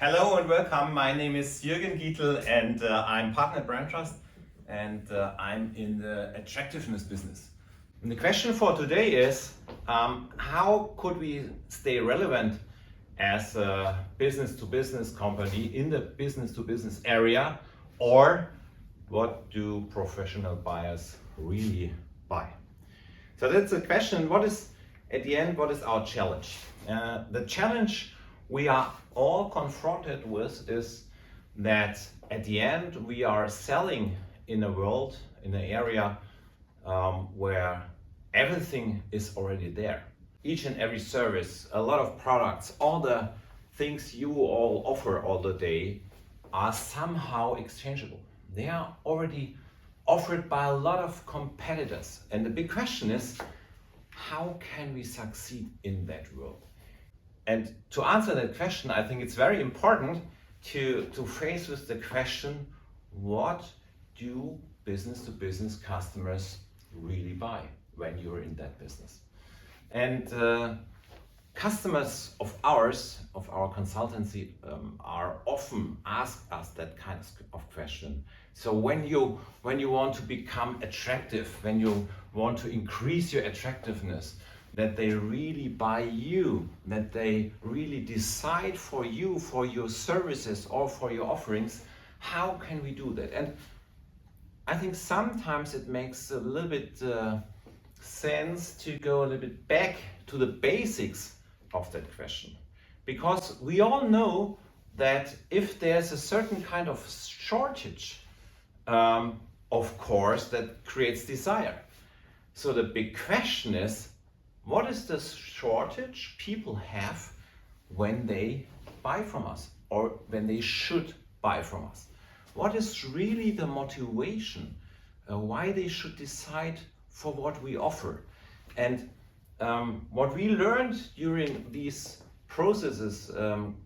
Hello and welcome. My name is Jürgen Gietl and I'm partner at Brand Trust and I'm in the attractiveness business. And the question for today is how could we stay relevant as a business-to-business company in the business-to-business area, or what do professional buyers really buy? So that's the question. At the end, what is our challenge? The challenge we are all confronted with is that at the end we are selling in a world, in an area where everything is already there. Each and every service, a lot of products, all the things you all offer all the day are somehow exchangeable. They are already offered by a lot of competitors. And the big question is, how can we succeed in that world? And to answer that question, I think it's very important to face with the question, what do business-to-business customers really buy when you're in that business? And customers of ours, of our consultancy, are often asked us that kind of question. So when you want to become attractive, when you want to increase your attractiveness, that they really buy you, that they really decide for you, for your services or for your offerings, how can we do that? And I think sometimes it makes a little bit sense to go a little bit back to the basics of that question. Because we all know that if there's a certain kind of shortage, of course, that creates desire. So the big question is, what is the shortage people have when they buy from us or when they should buy from us? What is really the motivation? Why they should decide for what we offer? And what we learned during these processes,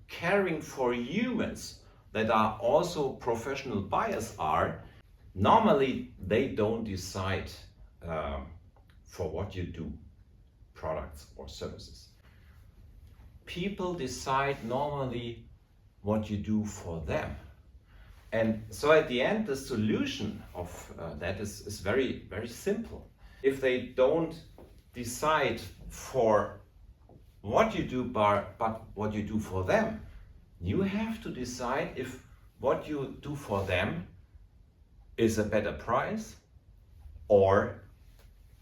caring for humans that are also professional buyers are, normally they don't decide for what you do, products or services. People decide normally what you do for them. And so at the end, the solution of that is very, very simple. If they don't decide for what you do, but what you do for them, you have to decide if what you do for them is a better price, or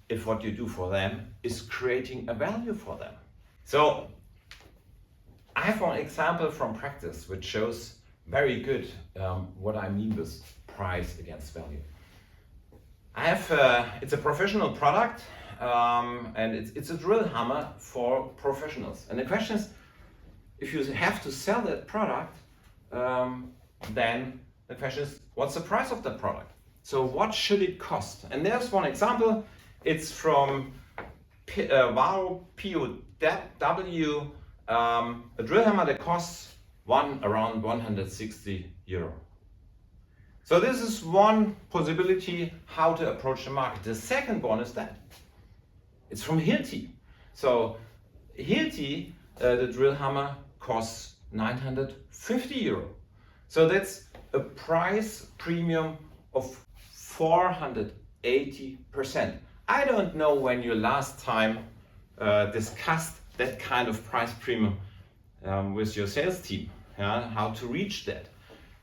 if what you do for them is creating a value for them. So I have one example from practice which shows very good what I mean with price against value. It's a professional product and it's a drill hammer for professionals. And the question is, if you have to sell that product, then the question is, what's the price of the product? So what should it cost? And there's one example. It's from favour, POW, a drill hammer that costs around 160 euro. So this is one possibility how to approach the market. The second one is that it's from Hilti. So Hilti, the drill hammer, costs 950 euro. So that's a price premium of 480%. I don't know when you last time discussed that kind of price premium with your sales team, how to reach that.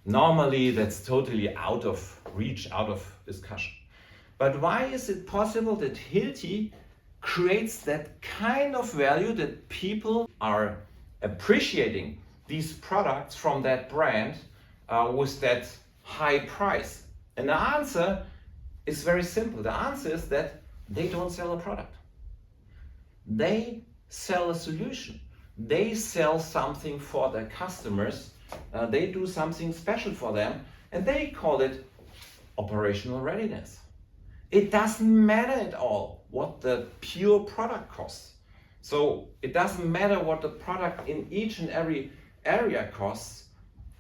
Normally that's totally out of reach, out of discussion. But why is it possible that Hilti creates that kind of value that people are appreciating these products from that brand with that high price? And the answer is very simple. The answer is that they don't sell a product. They sell a solution. They sell something for their customers. They do something special for them, and they call it operational readiness. It doesn't matter at all what the pure product costs. So it doesn't matter what the product in each and every area costs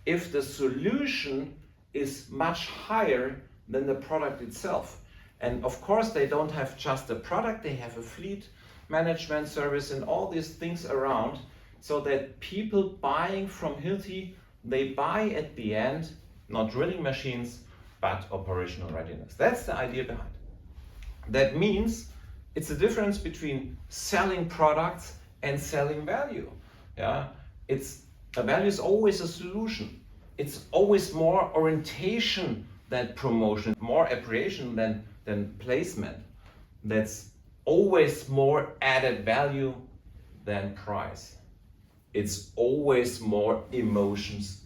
if the solution is much higher than the product itself. And of course, they don't have just a product, they have a fleet management service and all these things around, so that people buying from Hilti they buy at the end not drilling machines, but operational readiness. That's the idea behind. That means it's a difference between selling products and selling value. Yeah, a value is always a solution. It's always more orientation than promotion, more appreciation than placement. That's always more added value than price. It's always more emotions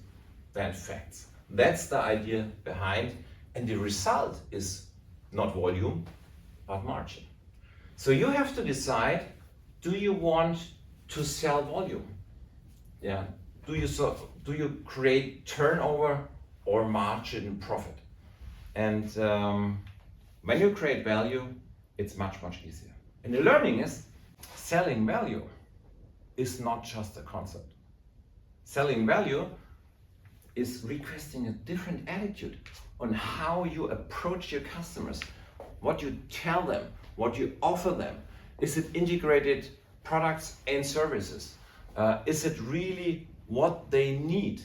than facts. That's the idea behind, and the result is not volume, but margin. So you have to decide, do you want to sell volume? Yeah. Do you create turnover or margin profit? And when you create value, it's much easier. And the learning is, selling value is not just a concept. Selling value is requesting a different attitude on how you approach your customers, what you tell them, what you offer them. Is it integrated products and services? Is it really what they need?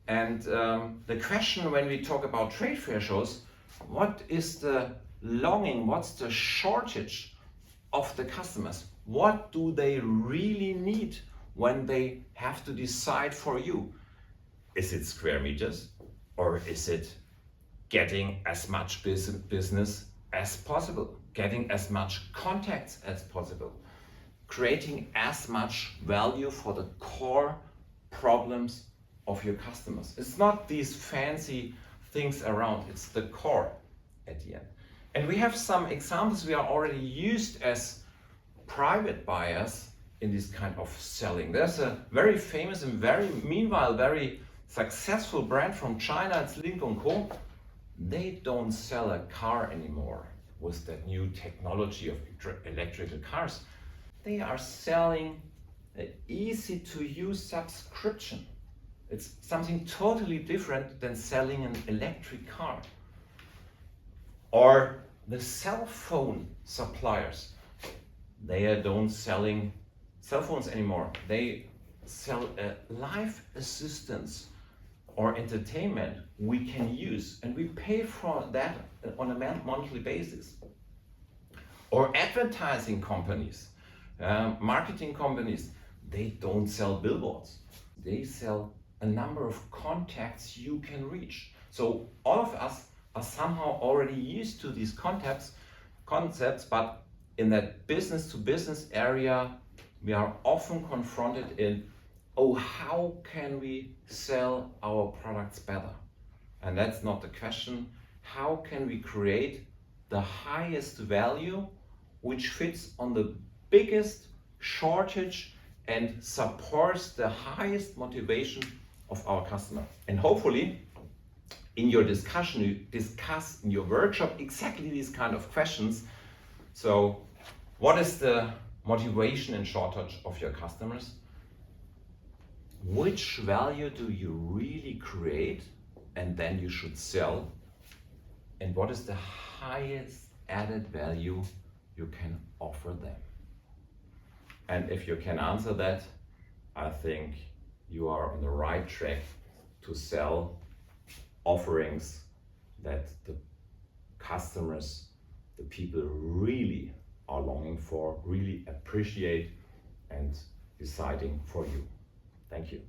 And the question when we talk about trade fair shows, what is the longing, what's the shortage of the customers? What do they really need when they have to decide for you? Is it square meters, or is it getting as much business as possible, getting as much contacts as possible, creating as much value for the core problems of your customers? It's not these fancy things around, it's the core at the end. And we have some examples. We are already used as private buyers in this kind of selling. There's a very famous and very successful brand from China, it's Link & Co. They don't sell a car anymore with that new technology of electrical cars. They are selling an easy to use subscription. It's something totally different than selling an electric car. Or the cell phone suppliers, they don't selling cell phones anymore. They sell a live assistance or entertainment we can use, and we pay for that on a monthly basis. Or advertising companies, marketing companies, they don't sell billboards. They sell a number of contacts you can reach. So all of us are somehow already used to these concepts, but in that business to business area, we are often confronted in, oh, how can we sell our products better? And that's not the question. How can we create the highest value which fits on the biggest shortage and supports the highest motivation of our customer? And hopefully in your discussion, you discuss in your workshop exactly these kind of questions. So what is the motivation and shortage of your customers? Which value do you really create and then you should sell? And what is the highest added value you can offer them? And if you can answer that, I think you are on the right track to sell offerings that the customers, the people really are longing for, really appreciate and deciding for you. Thank you.